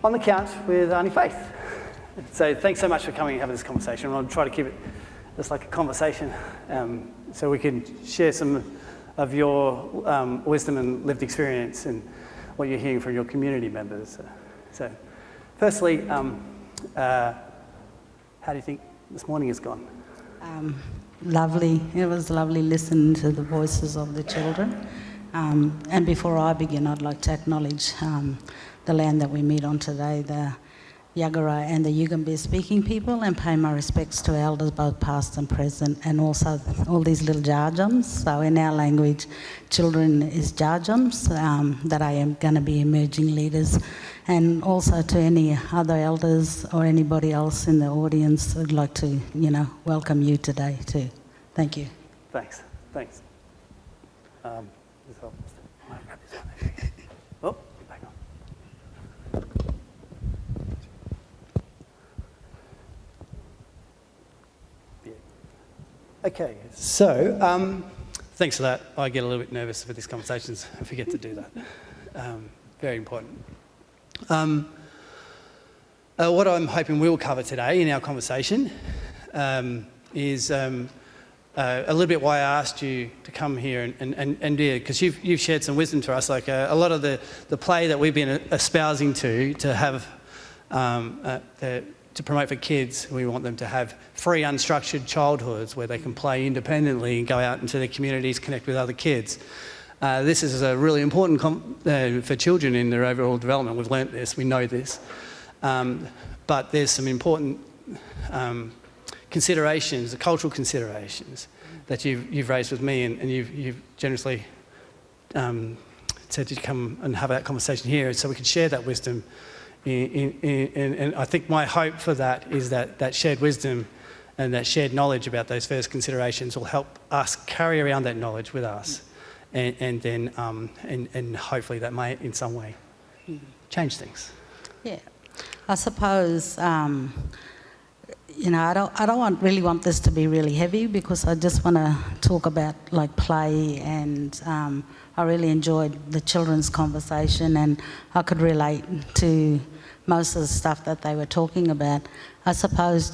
on the couch with Aunty Faith. So thanks so much for coming and having this conversation. I'll try to keep it just like a conversation, so we can share some of your wisdom and lived experience and what you're hearing from your community members. So firstly, how do you think this morning has gone? Lovely. It was lovely listening to the voices of the children. And before I begin, I'd like to acknowledge the land that we meet on today, the Yagara and the Yugambeh speaking people, and pay my respects to elders both past and present, and also all these little jarjums. So in our language, children is jarjums, that I am going to be emerging leaders. And also to any other elders or anybody else in the audience, I'd like to, welcome you today too. Thank you. Thanks. Oh, back on. Okay, so thanks for that. I get a little bit nervous with these conversations. I forget to do that. Very important. What I'm hoping we'll cover today in our conversation is a little bit why I asked you to come here and because you've shared some wisdom to us, like a lot of the play that we've been espousing to have to promote for kids. We want them to have free, unstructured childhoods where they can play independently and go out into their communities, connect with other kids. This is a really important for children in their overall development. We've learnt this, we know this. But there's some important considerations, the cultural considerations that you've raised with me, and you've generously said to come and have that conversation here so we can share that wisdom. And I think my hope for that is that shared wisdom and that shared knowledge about those first considerations will help us carry around that knowledge with us. And then hopefully that may in some way change things. Yeah, I suppose I don't really want this to be really heavy, because I just want to talk about like play, and I really enjoyed the children's conversation, and I could relate to most of the stuff that they were talking about. I suppose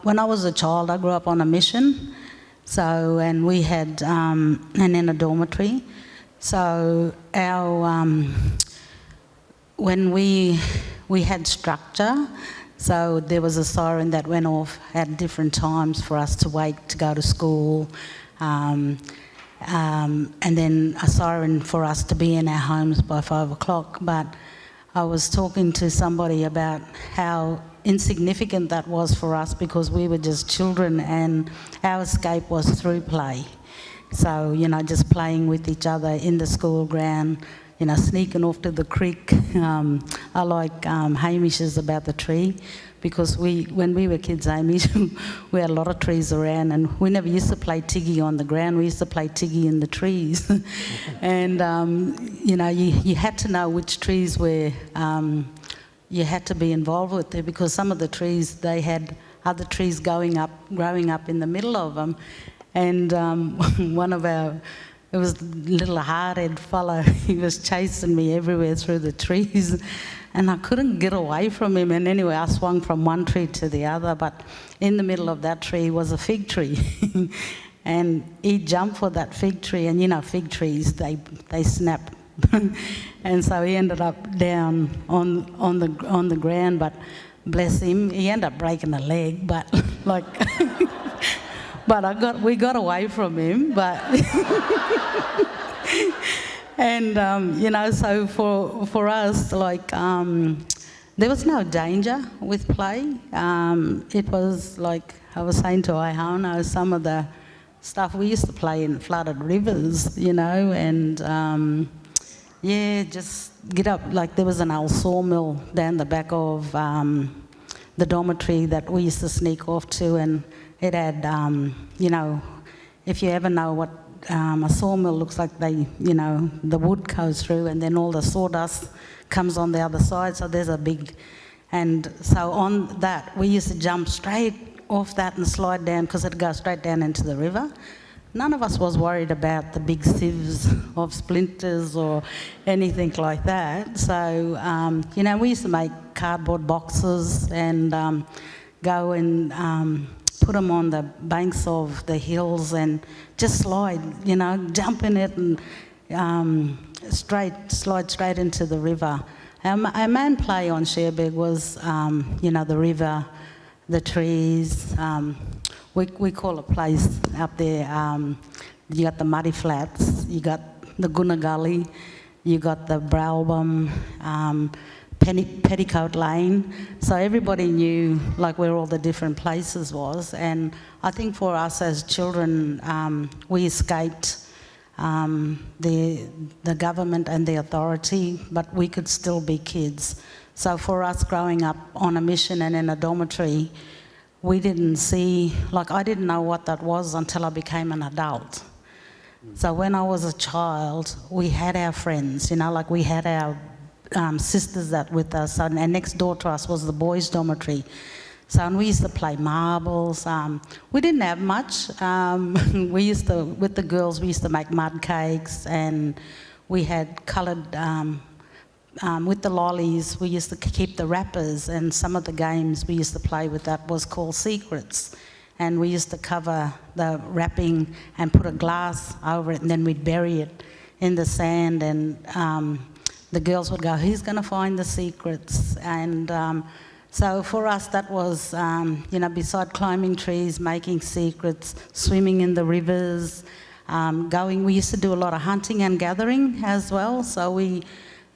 when I was a child, I grew up on a mission. So, and we had, and in a dormitory. So when we had structure, so there was a siren that went off at different times for us to wake to go to school, and then a siren for us to be in our homes by 5 o'clock. But I was talking to somebody about how insignificant that was for us, because we were just children and our escape was through play. So, just playing with each other in the school ground, sneaking off to the creek. I like Hamish's about the tree, because when we were kids, Hamish, we had a lot of trees around, and we never used to play tiggy on the ground. We used to play tiggy in the trees. And, you had to know which trees were you had to be involved with there, because some of the trees, they had other trees growing up in the middle of them. And it was a little hard-headed fellow. He was chasing me everywhere through the trees, and I couldn't get away from him. And anyway, I swung from one tree to the other, but in the middle of that tree was a fig tree. And he jumped for that fig tree, and fig trees, they snap. And so he ended up down on the ground, but bless him, he ended up breaking a leg, but like but we got away from him, but and so for us, like there was no danger with play. It was like I was saying to Iona, some of the stuff we used to play in flooded rivers, and just get up. Like there was an old sawmill down the back of the dormitory that we used to sneak off to, and it had, if you ever know what a sawmill looks like, the wood goes through and then all the sawdust comes on the other side, so there's a big, and so on that, we used to jump straight off that and slide down, because it'd go straight down into the river. none of us was worried about the big sieves of splinters or anything like that. So, we used to make cardboard boxes and go and put them on the banks of the hills and just slide, jump in it and slide straight into the river. Our main play on Cherbourg was, the river, the trees. We call a place up there, you got the Muddy Flats, you got the Gunna Gully, you got the Bralbum, Petticoat Lane. So everybody knew like where all the different places was. And I think for us as children, we escaped the government and the authority, but we could still be kids. So for us growing up on a mission and in a dormitory, we didn't see, like I didn't know what that was until I became an adult. So when I was a child, we had our friends, like we had our sisters that with us, and next door to us was the boys' dormitory. So and we used to play marbles. We didn't have much. We used to, with the girls, we used to make mud cakes, and we had coloured, with the lollies, we used to keep the wrappers, and some of the games we used to play with that was called secrets. And we used to cover the wrapping and put a glass over it, and then we'd bury it in the sand, and the girls would go, who's going to find the secrets? And so for us that was, beside climbing trees, making secrets, swimming in the rivers, we used to do a lot of hunting and gathering as well. So we,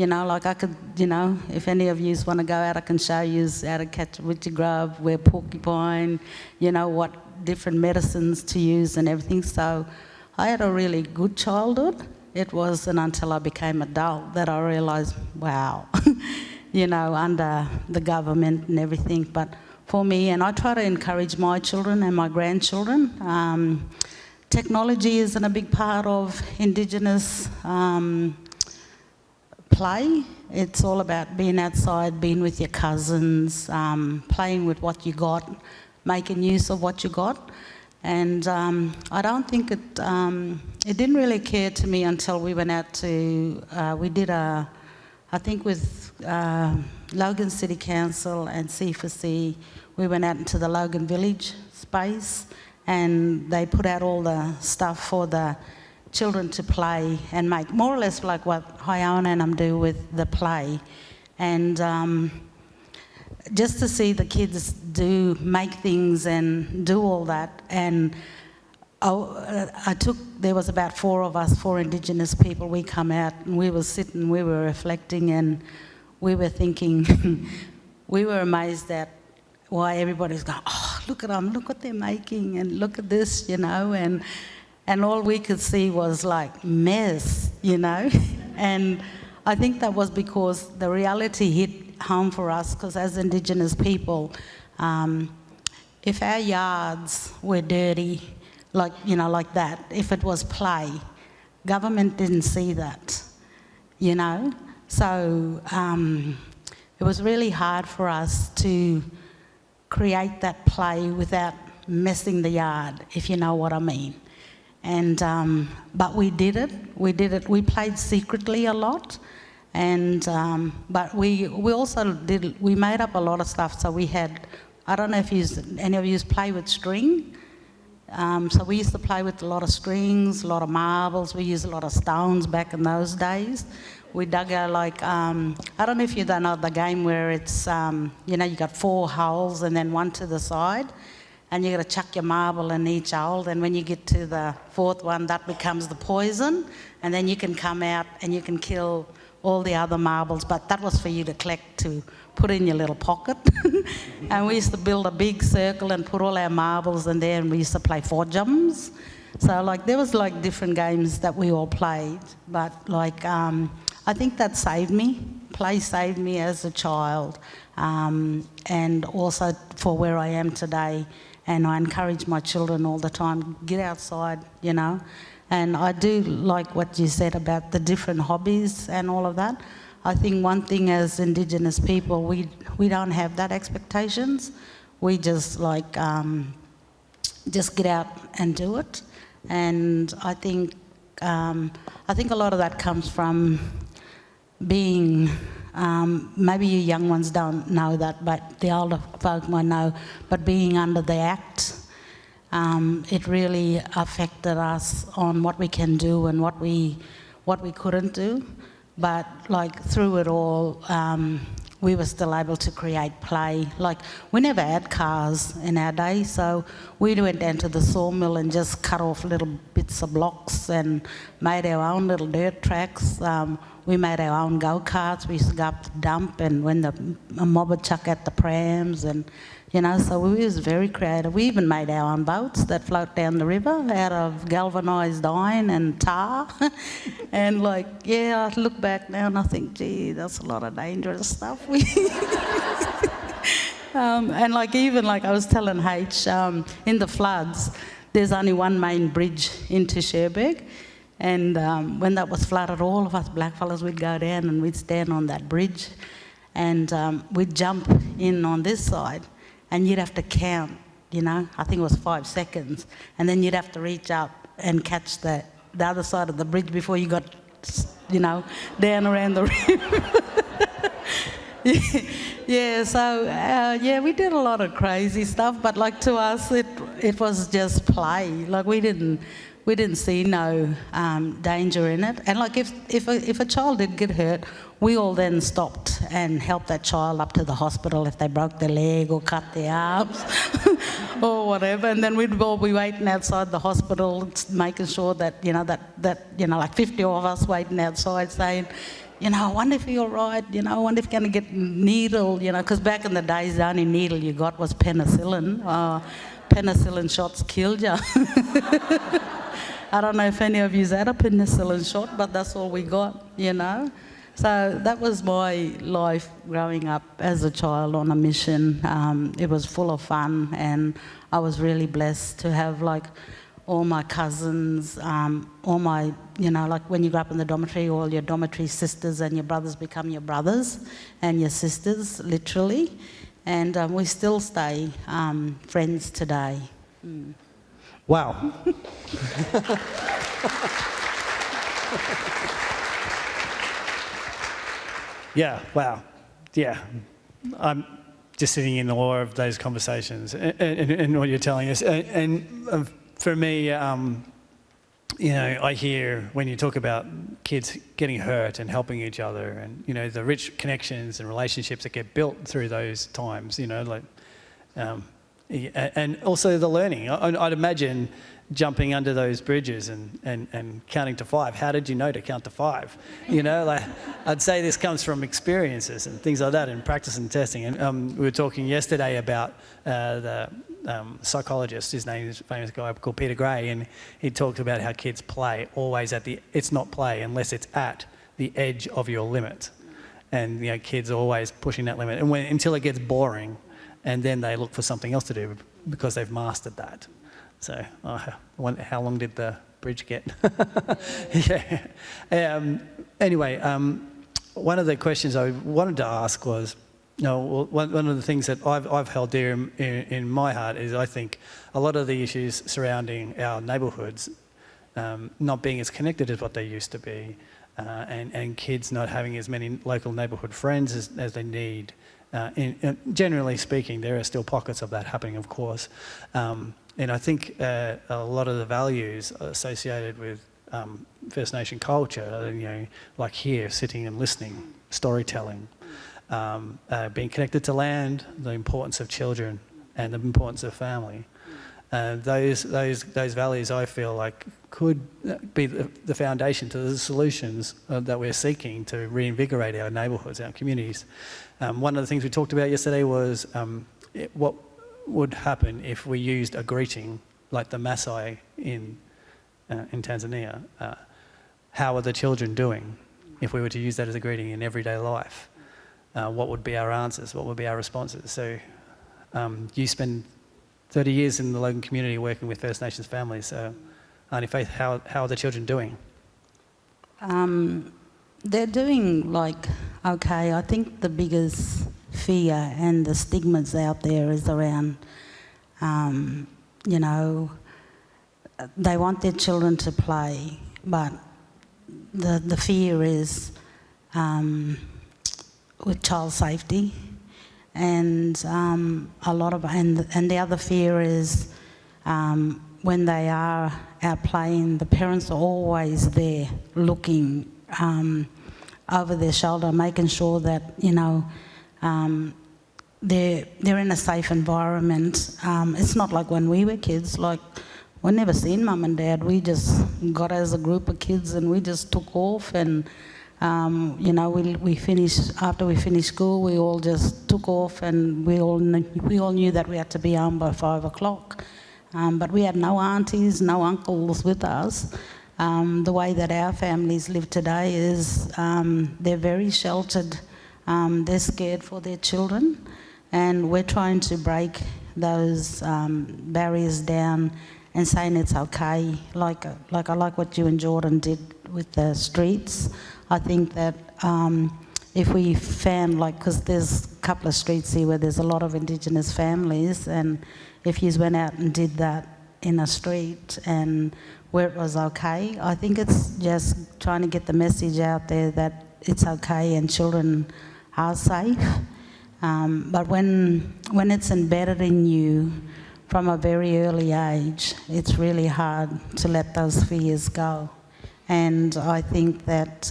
I could, if any of you want to go out, I can show you how to catch a witchy grub, where porcupine, what different medicines to use and everything. So I had a really good childhood. It wasn't until I became adult that I realised, wow, under the government and everything. But for me, and I try to encourage my children and my grandchildren, technology isn't a big part of Indigenous play. It's all about being outside, being with your cousins, playing with what you got, making use of what you got. And I don't think it didn't really occur to me until we went out to, we did I think with Logan City Council and C4C, we went out into the Logan Village space, and they put out all the stuff for the children to play and make, more or less like what Hyona and them do with the play. And just to see the kids make things and do all that. And there was about 4 of us, 4 Indigenous people. We come out and we were sitting, we were reflecting, and we were thinking, we were amazed at why everybody's going, oh, look at them, look what they're making, and look at this, and all we could see was like mess, And I think that was because the reality hit home for us, because as Indigenous people, if our yards were dirty, like that, if it was play, government didn't see that, So it was really hard for us to create that play without messing the yard, if you know what I mean. And but we did it. We played secretly a lot. And but we also we made up a lot of stuff. So we had, I don't know if any of you play with string. So we used to play with a lot of strings, a lot of marbles. We used a lot of stones back in those days. We dug out I don't know if you don't know the game where it's you got 4 holes and then 1 to the side, and you got to chuck your marble in each hole. And when you get to the 4th one, that becomes the poison, and then you can come out and you can kill all the other marbles, but that was for you to collect to put in your little pocket. And we used to build a big circle and put all our marbles in there, and we used to play 4 jumps. So there was different games that we all played, but I think that saved me. Play saved me as a child, and also for where I am today. And I encourage my children all the time, get outside, And I do like what you said about the different hobbies and all of that. I think one thing as Indigenous people, we don't have that expectations. We just just get out and do it. And I think a lot of that comes from being, maybe you young ones don't know that, but the older folk might know, but being under the Act, it really affected us on what we can do and what we couldn't do. But like through it all, we were still able to create play. Like we never had cars in our day, so we went down to the sawmill and just cut off little bits of blocks and made our own little dirt tracks. We made our own go-karts. We used to go up the dump, and when a mob would chuck at the prams, and so we was very creative. We even made our own boats that float down the river out of galvanised iron and tar. And I look back now and I think, gee, that's a lot of dangerous stuff. And I was telling H, in the floods, there's only one main bridge into Cherbourg. And when that was flooded, all of us blackfellas would go down and we'd stand on that bridge and we'd jump in on this side. And you'd have to count, I think it was 5 seconds. And then you'd have to reach up and catch the other side of the bridge before you got, down around the river. We did a lot of crazy stuff. But to us, it was just play. We didn't see no danger in it. And if a child did get hurt, we all then stopped and helped that child up to the hospital if they broke their leg or cut their arms or whatever. And then we'd all be waiting outside the hospital, making sure that, like 50 of us waiting outside saying, I wonder if you're all right, I wonder if you're going to get needle, because back in the days the only needle you got was penicillin. Penicillin shots killed you. I don't know if any of you's had a penicillin shot, but that's all we got, So that was my life growing up as a child on a mission. It was full of fun, and I was really blessed to have all my cousins, all my, when you grow up in the dormitory, all your dormitory sisters and your brothers become your brothers and your sisters, literally. And we still stay friends today. Mm. Wow. Yeah, wow. Yeah. I'm just sitting in awe of those conversations and what you're telling us. And for me, I hear when you talk about kids getting hurt and helping each other and, the rich connections and relationships that get built through those times, and also the learning. I'd imagine jumping under those bridges and counting to 5. How did you know to count to 5? I'd say this comes from experiences and things like that and practice and testing. And we were talking yesterday about the psychologist. His name is a famous guy called Peter Gray, and he talked about how kids play always it's not play unless it's at the edge of your limit. And, kids are always pushing that limit until it gets boring. And then they look for something else to do because they've mastered that. So I wonder how long did the bridge get? Yeah. Anyway, one of the questions I wanted to ask was, one of the things that I've held dear in my heart is I think a lot of the issues surrounding our neighbourhoods not being as connected as what they used to be, and kids not having as many local neighbourhood friends as they need. Generally speaking, there are still pockets of that happening, of course. And I think a lot of the values associated with First Nation culture, like here, sitting and listening, storytelling, being connected to land, the importance of children and the importance of family. Those values, I feel like, could be the foundation to the solutions that we're seeking to reinvigorate our neighbourhoods, our communities. One of the things we talked about yesterday was what would happen if we used a greeting like the Maasai in Tanzania. How are the children doing if we were to use that as a greeting in everyday life? What would be our answers? What would be our responses? So you spend 30 years in the Logan community working with First Nations families. So, Aunty Faith, how are the children doing? They're doing okay. I think the biggest fear and the stigmas out there is around, they want their children to play, but the fear is with child safety, and and the other fear is when they are out playing, the parents are always there looking over their shoulder, making sure that they're in a safe environment. It's not like when we were kids, like we never seen mum and dad. We just got as a group of kids and we just took off, and we finished, after we finished school, we all just took off, and we all knew that we had to be home by 5 o'clock. But we had no aunties, no uncles with us. The way that our families live today is they're very sheltered. They're scared for their children, and we're trying to break those barriers down and saying it's okay. Like I like what you and Jordan did with the streets. I think that if we found, because there's a couple of streets here where there's a lot of Indigenous families, and if you went out and did that in a street and where it was okay, I think it's just trying to get the message out there that it's okay and children are safe. But when it's embedded in you from a very early age, it's really hard to let those fears go. And I think that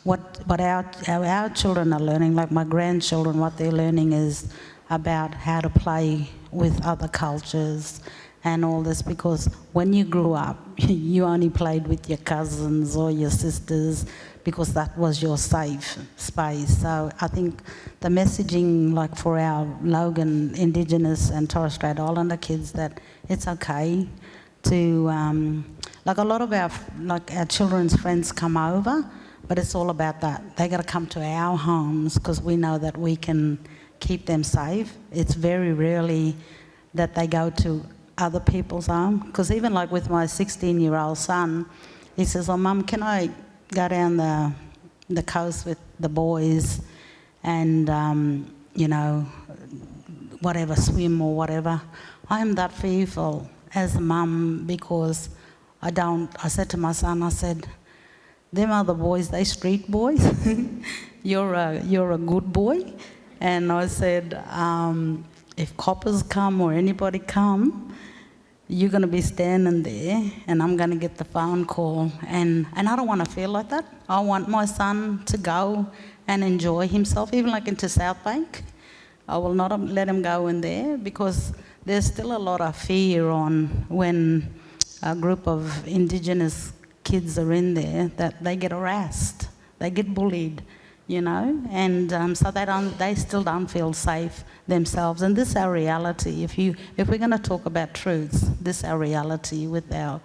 what our children are learning, like my grandchildren, what they're learning is about how to play with other cultures and all this, because when you grew up, you only played with your cousins or your sisters because that was your safe space. So I think the messaging, like for our Logan Indigenous and Torres Strait Islander kids, that it's okay to, like a lot of our children's friends come over, but it's all about that. They got to come to our homes because we know that we can keep them safe. It's very rarely that they go to other people's home, because even like with my 16-year-old son, he says, "Oh, Mum, can I go down the coast with the boys and whatever, swim or whatever?" I am that fearful as a mum because I said to my son, I said, "Them other boys, they street boys. You're a good boy." And I said, if coppers come or anybody come, you're going to be standing there and I'm going to get the phone call. And I don't want to feel like that. I want my son to go and enjoy himself, even like into South Bank. I will not let him go in there because there's still a lot of fear on when a group of Indigenous kids are in there, that they get harassed, they get bullied, and so they still don't feel safe themselves. And this is our reality. If we're going to talk about truths, this is our reality with our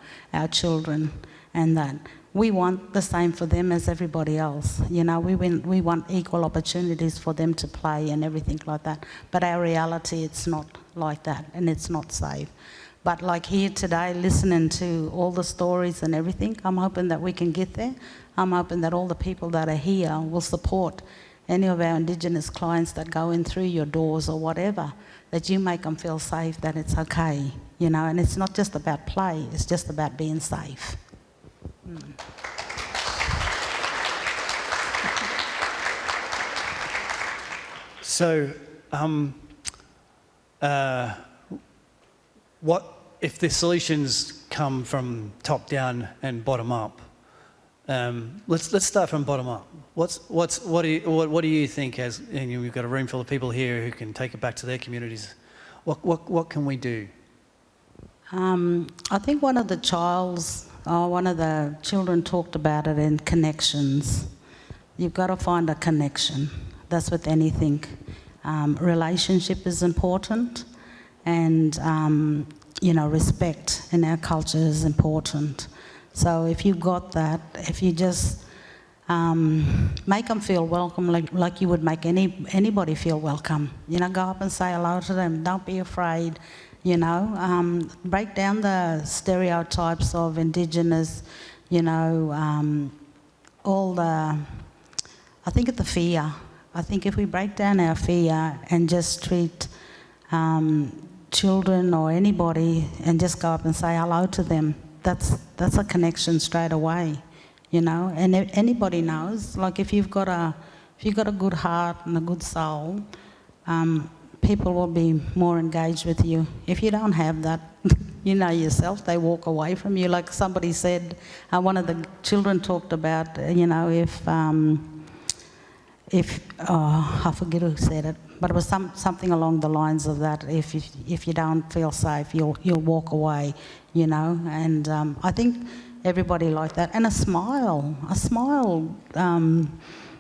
children, and that we want the same for them as everybody else. We want equal opportunities for them to play and everything like that. But our reality, it's not like that, and it's not safe. But like here today, listening to all the stories and everything, I'm hoping that we can get there. I'm hoping that all the people that are here will support any of our Indigenous clients that go in through your doors or whatever, that you make them feel safe, that it's okay, and it's not just about play, it's just about being safe. So, what if the solutions come from top down and bottom up? Let's start from bottom up. What do you think? And we've got a room full of people here who can take it back to their communities. What can we do? I think one of the children talked about it in connections. You've got to find a connection. That's with anything. Relationship is important, and respect in our culture is important. So if you've got that, if you just make them feel welcome, like you would make anybody feel welcome. Go up and say hello to them. Don't be afraid. Break down the stereotypes of Indigenous. I think of the fear. I think if we break down our fear and just treat children or anybody and just go up and say hello to them, that's a connection straight away, you know. And anybody knows, like if you've got a good heart and a good soul, people will be more engaged with you. If you don't have that, you know yourself, they walk away from you. Like somebody said, one of the children talked about, you know, if I forget who said it, but it was something along the lines of that. If you don't feel safe, you'll walk away, you know. And I think everybody like that. And a smile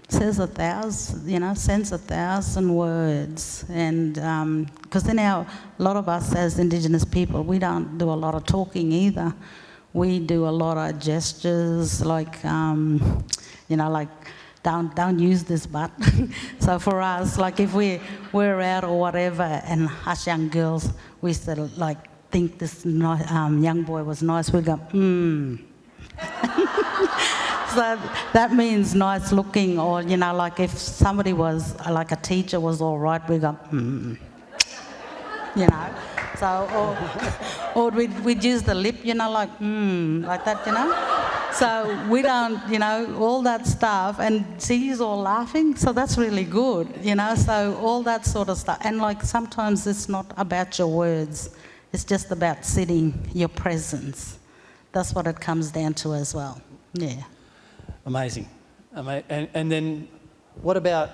says sends 1,000 words. And because then a lot of us as Indigenous people, we don't do a lot of talking either. We do a lot of gestures, like you know, like. Don't use this butt. So for us, like if we're out or whatever, and us young girls, we used to like think this young boy was nice, we go, So that means nice looking, or, you know, like if somebody was, like a teacher was all right, we go, you know. So, or we'd use the lip, you know, like, like that, you know. So we don't, you know, all that stuff, and see, he's all laughing, so that's really good, you know, so all that sort of stuff. And like sometimes it's not about your words, it's just about sitting, your presence. That's what it comes down to as well, yeah. Amazing. And then what about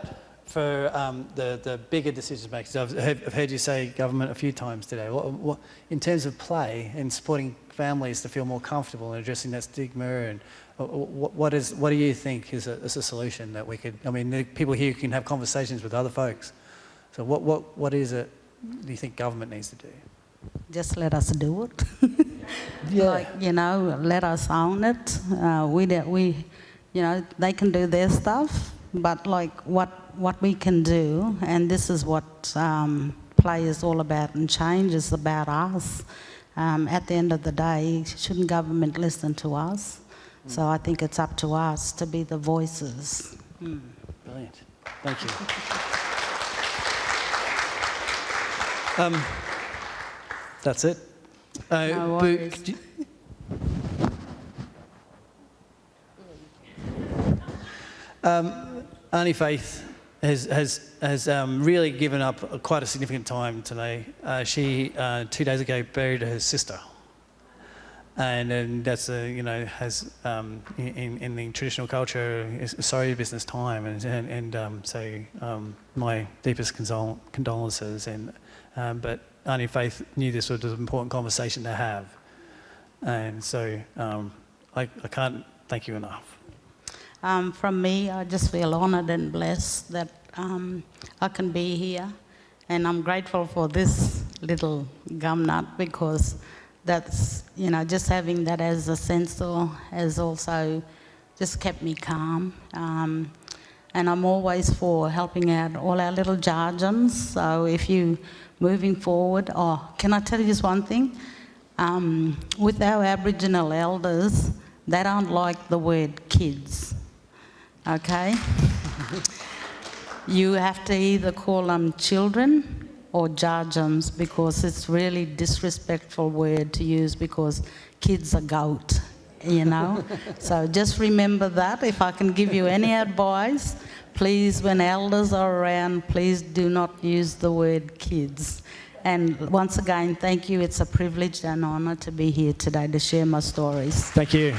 for the bigger decision makers? I've heard you say government a few times today. What, in terms of play and supporting families to feel more comfortable and addressing that stigma, and what do you think is a solution that we could? I mean, the people here can have conversations with other folks. So what is it do you think government needs to do? Just let us do it. Yeah. Like, you know, let us own it. We, you know, they can do their stuff, but like what we can do, and this is what play is all about, and change is about us. At the end of the day, shouldn't government listen to us? So I think it's up to us to be the voices. Brilliant. Thank you. That's it. No worries. Aunty Faith has really given up quite a significant time today. She 2 days ago buried her sister, and that's has in the traditional culture is a sorry business time, and so my deepest condolences. But Aunty Faith knew this was an important conversation to have, and so I can't thank you enough. From me, I just feel honoured and blessed that I can be here, and I'm grateful for this little gum nut, because that's, just having that as a sensor has also just kept me calm. And I'm always for helping out all our little jargons. So if you moving forward, can I tell you just one thing? With our Aboriginal elders, they don't like the word kids. Okay? You have to either call them children or jargons, because it's really disrespectful word to use, because kids are goat, So just remember that. If I can give you any advice, please, when elders are around, please do not use the word kids. And once again, thank you. It's a privilege and honour to be here today to share my stories. Thank you.